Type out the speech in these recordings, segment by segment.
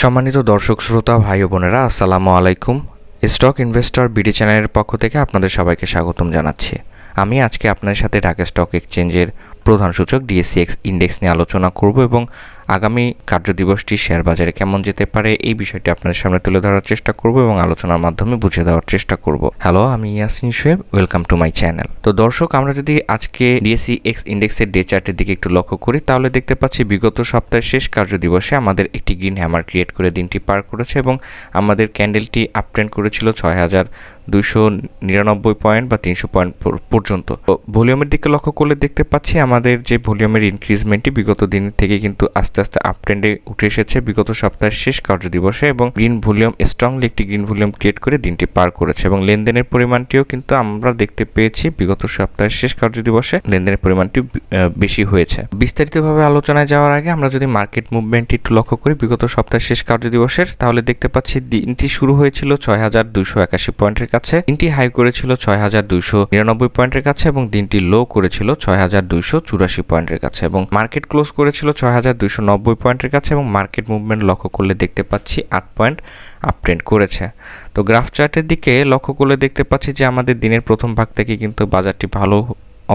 সম্মানিত দর্শক শ্রোতা ভাই ও বোনেরা, আসসালামু আলাইকুম। স্টক ইনভেস্টর বিডি চ্যানেলের পক্ষ থেকে আপনাদের সবাইকে স্বাগতম জানাচ্ছি। আমি আজকে আপনাদের সাথে ঢাকা স্টক এক্সচেঞ্জের প্রধান সূচক ডিএসসি ইন্ডেক্স নিয়ে আলোচনা করব এবং আগামী কার্যদিবসটি শেয়ার বাজারে কেমন যেতে পারে এই বিষয়টি আপনাদের সামনে তুলে ধরার চেষ্টা করব এবং আলোচনার মাধ্যমে বুঝিয়ে দেওয়ার চেষ্টা করব। হ্যালো, আমি Yasin Shoaib, welcome to my channel. তো দর্শক, আমরা যদি আজকে ডিএসসি ইন্ডেক্সের ডে চার্টের দিকে একটু লক্ষ্য করি তাহলে দেখতে পাচ্ছি বিগত সপ্তাহের শেষ কার্যদিবসে আমাদের একটি গ্রিন হ্যামার ক্রিয়েট করে দিনটি পার করেছে এবং আমাদের ক্যান্ডেলটি আপ ট্রেন্ড করেছিল ৬,২৯৯ পয়েন্ট বা ৩০০ পয়েন্ট পর্যন্ত। তো ভলিউমের দিকে লক্ষ্য করলে দেখতে পাচ্ছি আমাদের যে ভলিউমের ইনক্রিজমেন্টটি বিগত দিন থেকে কিন্তু আস্তে আস্তে আপ ট্রেন্ডে উঠে এসেছে বিগত সপ্তাহের শেষ কার্যদিবসে এবং গ্রিন ভলিউম স্ট্রংলি একটি গ্রিন ভলিউম ক্রিয়েট করে দিনটি পার করেছে এবং লেনদেনের পরিমাণটিও কিন্তু আমরা দেখতে পেয়েছি বিগত সপ্তাহের শেষ কার্যদিবসে লেনদেনের পরিমাণটি বেশি হয়েছে। বিস্তারিতভাবে আলোচনায় যাওয়ার আগে আমরা যদি মার্কেট মুভমেন্টটি একটু লক্ষ্য করি বিগত সপ্তাহের শেষ কার্যদিবসের, তাহলে দেখতে পাচ্ছি দিনটি শুরু হয়েছিল ৬,২৮১ পয়েন্টের কাছে, দিনটি হাই করেছিল ৬,২৯৯ পয়েন্টের কাছে এবং দিনটি লো করেছিল ৬,২৮৪ পয়েন্টের কাছে এবং মার্কেট ক্লোজ করেছিল ৬,২৯০ পয়েন্টের কাছে এবং মার্কেট মুভমেন্ট লক্ষ্য করলে দেখতে পাচ্ছি ৮ পয়েন্ট আপ ট্রেন্ড করেছে। তো গ্রাফ চার্টের দিকে লক্ষ্য করলে দেখতে পাচ্ছি যে আমাদের দিনের প্রথম ভাগ থেকে কিন্তু বাজারটি ভালো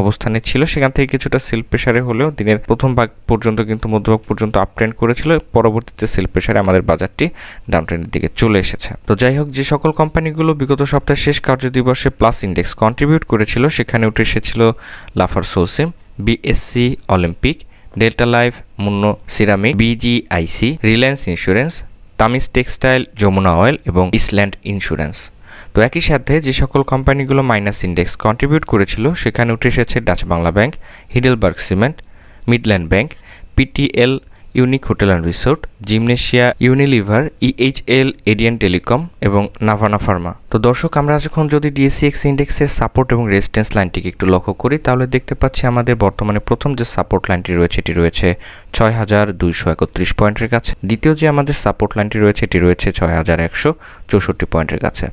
অবস্থানে ছিল, সেখান থেকে কিছুটা সেল প্রেসারে হলেও দিনের প্রথম ভাগ পর্যন্ত কিন্তু মধ্যভাগ পর্যন্ত আপ ট্রেন্ড করেছিল, পরবর্তীতে সেল প্রেসারে আমাদের বাজারটি ডাউন ট্রেন্ডের দিকে চলে এসেছে। তো যাই হোক, যে সকল কোম্পানিগুলো বিগত সপ্তাহের শেষ কার্যদিবসে প্লাস ইন্ডেক্স কন্ট্রিবিউট করেছিল সেখানে উঠে এসেছিল Lafarge Holcim, BSC Olympic, Delta Life, Monno ceramic, BGIC, Reliance Insurance, Tamiz textile, Jamuna oil এবং ইসল্যান্ড ইন্স্যুরেন্স। তো একই সাথে যে সকল কোম্পানিগুলো মাইনাস ইন্ডেক্স কন্ট্রিবিউট করেছিল সেখানে উঠে এসেছে Dutch Bangla bank, Heidelberg cement, Midland bank, PTL, unique hotel and resort, জিমনেশিয়া, ইউনিলিভার, ইএইচএল, এডিয়ান টেলিকম এবং নাভানা ফার্মা। তো দর্শক, আমরা যখন যদি ডিএসসি ইন্ডেক্সের সাপোর্ট এবং রেজিস্ট্যান্স লাইনটিকে একটু লক্ষ্য করি তাহলে দেখতে পাচ্ছি আমাদের বর্তমানে প্রথম যে সাপোর্ট লাইনটি রয়েছে এটি রয়েছে ৬,২৩১ পয়েন্টের কাছে, দ্বিতীয় যে আমাদের সাপোর্ট লাইনটি রয়েছে এটি রয়েছে ৬,১৬৪ পয়েন্টের কাছে।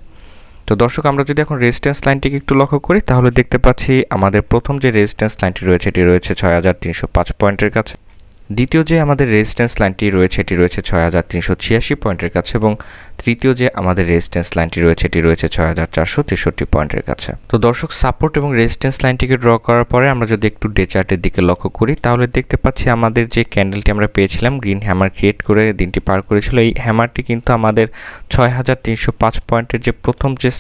তো দর্শক, আমরা যদি এখন রেজিস্ট্যান্স লাইনটিকে একটু লক্ষ্য করি তাহলে দেখতে পাচ্ছি আমাদের প্রথম যে রেজিস্ট্যান্স লাইনটি রয়েছে এটি রয়েছে ৬,৩০৫ পয়েন্টের কাছে, দ্বিতীয় যে আমাদের রেজিস্ট্যান্স লাইনটি রয়েছে এটি রয়েছে ৬,৩৮৬ পয়েন্টের কাছে এবং তৃতীয় যে আমাদের রেজিস্ট্যান্স লাইনটি রয়েছে এটি রয়েছে ৬,৪৬৩ পয়েন্টের কাছে। তো দর্শক, সাপোর্ট এবং রেজিস্ট্যান্স লাইনটিকে ড্র করার পরে আমরা যদি একটু ডে চার্টের দিকে লক্ষ্য করি তাহলে দেখতে পাচ্ছি আমাদের যে ক্যান্ডেলটি আমরা পেয়েছিলাম গ্রিন হ্যামার ক্রিয়েট করে দিনটি পার করেছিল, এই হ্যামারটি কিন্তু আমাদের ৬,৩০৫ পয়েন্টের যে প্রথম যে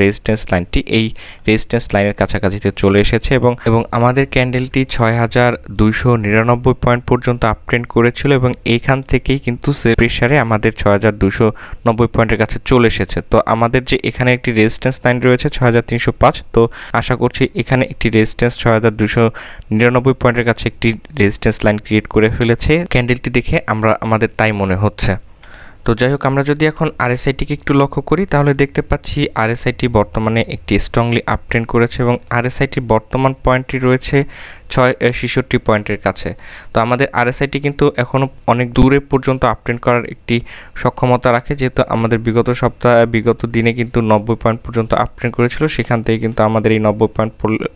রেজিস্ট্যান্স লাইনটি এই রেজিস্ট্যান্স লাইনের কাছাকাছিতে চলে এসেছে এবং আমাদের ক্যান্ডেলটি ৬,২৯৯ পয়েন্ট পর্যন্ত আপ ট্রেন্ড করেছিল এবং এইখান থেকেই কিন্তু সেল প্রেসারে আমাদের ৬,২৯০ পয়েন্টের কাছে চলে এসেছে। তো আমাদের যে এখানে একটি রেজিস্ট্যান্স লাইন রয়েছে ৬,৩০৫, তো আশা করছি এখানে একটি রেজিস্ট্যান্স ৬,২৯৯ পয়েন্টের কাছে একটি রেজিস্ট্যান্স লাইন ক্রিয়েট করে ফেলেছে ক্যান্ডেলটি দেখে আমাদের তাই মনে হচ্ছে। তো যাই হোক, আমরা যদি এখন আরএসআইটিকে একটু লক্ষ্য করি তাহলে দেখতে পাচ্ছি আরএসআইটি বর্তমানে একটি স্ট্রংলি আপ ট্রেন্ড করেছে এবং আরএসআইটির বর্তমান পয়েন্টটি রয়েছে ৬৬ পয়েন্টের কাছে। তো আমাদের আরএসআইটি কিন্তু এখনও অনেক দূরে পর্যন্ত আপ ট্রেন্ড করার একটি সক্ষমতা রাখে, যেহেতু আমাদের বিগত দিনে কিন্তু ৯০ পয়েন্ট পর্যন্ত আপ ট্রেন্ড করেছিল, সেখান থেকে কিন্তু আমাদের এই ৯০ পয়েন্ট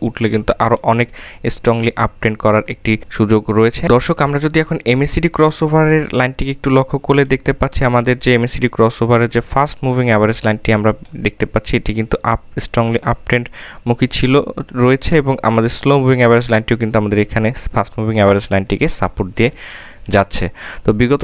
উঠলে কিন্তু আরও অনেক স্ট্রংলি আপ ট্রেন্ড করার একটি সুযোগ রয়েছে। দর্শক, আমরা যদি এখন এমএসিডি ক্রস ওভারের লাইনটিকে একটু লক্ষ্য করলে দেখতে পাচ্ছি আমাদের যে এমএসিডি ক্রস ওভারের যে ফাস্ট মুভিং অ্যাভারেজ লাইনটি আমরা দেখতে পাচ্ছি এটি কিন্তু স্ট্রংলি আপ ট্রেন্ড মুখী রয়েছে এবং আমাদের স্লো মুভিং অ্যাভারেজ লাইনটিও কিন্তু আমাদের এখানে ফাস্ট মুভিং অ্যাভারেজ লাইনটিকে সাপোর্ট দিয়ে যাচ্ছে। তো বিগত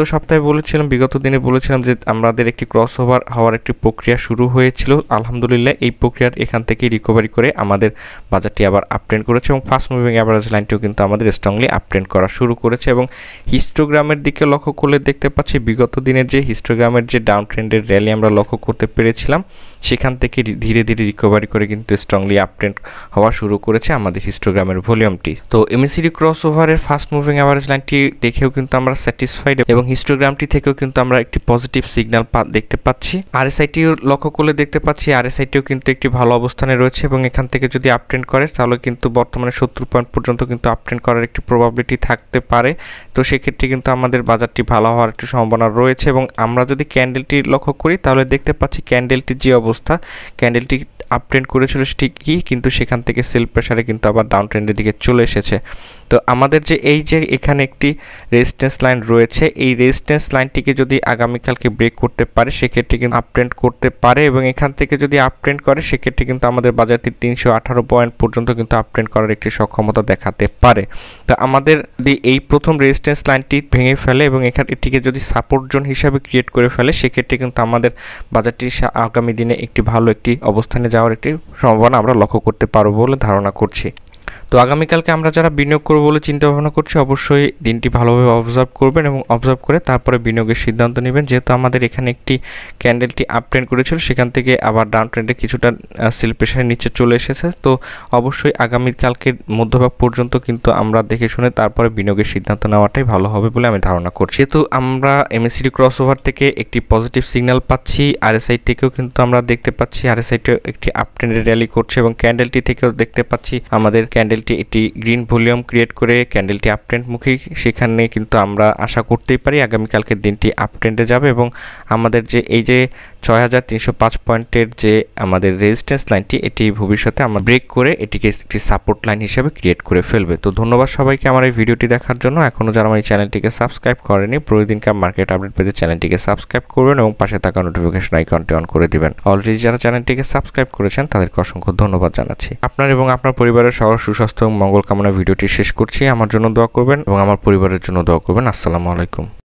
দিনে বলেছিলাম যে আমাদের একটি ক্রস ওভার হওয়ার একটি প্রক্রিয়া শুরু হয়েছিল, আলহামদুলিল্লাহ এই প্রক্রিয়ার এখান থেকে রিকভারি করে আমাদের বাজারটি আবার আপ ট্রেন্ড করেছে এবং ফাস্ট মুভিং অ্যাভারেজ লাইনটিও কিন্তু আমাদের স্ট্রংলি আপ ট্রেন্ড করা শুরু করেছে এবং হিস্টোগ্রামের দিকে লক্ষ্য করলে দেখতে পাচ্ছি বিগত দিনের যে হিস্টোগ্রামের যে ডাউন ট্রেন্ডের র্যালি আমরা লক্ষ্য করতে পেরেছিলাম সেখান থেকে ধীরে ধীরে রিকভারি করে কিন্তু স্ট্রংলি আপ ট্রেন্ড হওয়া শুরু করেছে আমাদের হিস্টোগ্রামের ভলিউমটি। তো এমএসিডি ক্রস ওভারের ফাস্ট মুভিং অ্যাভারেজ লাইনটি দেখেও কিন্তু আমরা স্যাটিসফাইড এবং হিস্টোগ্রামটি থেকেও কিন্তু আমরা একটি পজিটিভ সিগন্যাল দেখতে পাচ্ছি। আরএসআইটিও লক্ষ্য করলে দেখতে পাচ্ছি আরএসআইটিও কিন্তু একটি ভালো অবস্থানে রয়েছে এবং এখান থেকে যদি আপ ট্রেন্ড করে তাহলে কিন্তু বর্তমানে ৭০ পয়েন্ট পর্যন্ত কিন্তু আপ ট্রেন্ড করার একটি প্রবাবিলিটি থাকতে পারে। তো সেক্ষেত্রে কিন্তু আমাদের বাজারটি ভালো হওয়ার একটি সম্ভাবনা রয়েছে এবং আমরা যদি ক্যান্ডেলটি লক্ষ্য করি তাহলে দেখতে পাচ্ছি ক্যান্ডেলটির যে অবস্থা, ক্যান্ডেলটি আপ ট্রেন্ড করেছিল ঠিকই, কিন্তু সেখান থেকে সেল প্রেসারে কিন্তু আবার ডাউন ট্রেন্ডের দিকে চলে এসেছে। তো আমাদের যে এই যে এখানে একটি রেজিস্ট্যান্স লাইন রয়েছে, এই রেজিস্ট্যান্স লাইনটিকে যদি আগামীকালকে ব্রেক করতে পারে সেক্ষেত্রে কিন্তু আপ ট্রেন্ড করতে পারে, এবং এখান থেকে যদি আপ ট্রেন্ড করে সেক্ষেত্রে কিন্তু আমাদের বাজারটি 318 পয়েন্ট পর্যন্ত কিন্তু আপ ট্রেন্ড করার একটি সক্ষমতা দেখাতে পারে। তো আমাদের যদি এই প্রথম রেজিস্ট্যান্স লাইনটি ভেঙে ফেলে এবং এটিকে যদি সাপোর্ট জোন হিসাবে ক্রিয়েট করে ফেলে সেক্ষেত্রে কিন্তু আমাদের বাজারটি আগামী দিনে একটি ভালো একটি অবস্থানে যাওয়ার একটি সম্ভাবনা আমরা লক্ষ্য করতে পারবো বলে ধারণা করছি। তো আগামীকালকে আমরা যারা বিনিয়োগ করবো বলে চিন্তা ভাবনা করছি অবশ্যই দিনটি ভালোভাবে অবজার্ভ করবেন এবং অবজার্ভ করে তারপরে বিনিয়োগের সিদ্ধান্ত নেবেন। যেহেতু আমাদের এখানে একটি ক্যান্ডেলটি আপ ট্রেন্ড করেছিল, সেখান থেকে আবার ডাউন ট্রেন্ডে কিছুটা সেল প্রেশারের নিচে চলে এসেছে। তো অবশ্যই আগামীকালকের মধ্যভাগ পর্যন্ত কিন্তু আমরা দেখে শুনে তারপরে বিনিয়োগের সিদ্ধান্ত নেওয়াটাই ভালো হবে বলে আমি ধারণা করছি। যেহেতু আমরা এমএসসিডি ক্রসওভার থেকে একটি পজিটিভ সিগন্যাল পাচ্ছি, আরএসআই থেকেও কিন্তু আমরা দেখতে পাচ্ছি আরএসআইটিও একটি আপ ট্রেন্ডে র্যালি করছে, এবং ক্যান্ডেলটি থেকেও দেখতে পাচ্ছি আমাদের ক্যান্ডেলটি এটি গ্রিন ভলিউম ক্রিয়েট করে ক্যান্ডেলটি আপ ট্রেন্ড মুখী। সেখানে কিন্তু আমরা আশা করতেই পারি আগামীকালকের দিনটি আপ ট্রেন্ডে যাবে, এবং আমাদের যে এই যে 6305 পয়েন্টের যে আমাদের রেজিস্ট্যান্স লাইনটি এটি ভবিষ্যতে আমরা ব্রেক করে এটিকে একটি সাপোর্ট লাইন হিসেবে ক্রিয়েট করে ফেলবে। তো ধন্যবাদ সবাইকে আমার এই ভিডিওটি দেখার জন্য। এখনও যারা আমার এই চ্যানেলটিকে সাবস্ক্রাইব করেনি প্রতিদিনকার মার্কেট আপডেট পেতে চ্যানেলটিকে সাবস্ক্রাইব করবেন এবং পাশে থাকা নোটিফিকেশন আইকনটি অন করে দিবেন। অলরেডি যারা চ্যানেলটিকে সাবস্ক্রাইব করেছেন তাদেরকে অসংখ্য ধন্যবাদ জানাচ্ছি। আপনার এবং আপনার পরিবারের সবার সুস্বাস্থ্য এবং মঙ্গল কামনা ভিডিওটি শেষ করছি। আমার জন্য দোয়া করবেন এবং আমার পরিবারের জন্য দোয়া করবেন। আসসালামু আলাইকুম।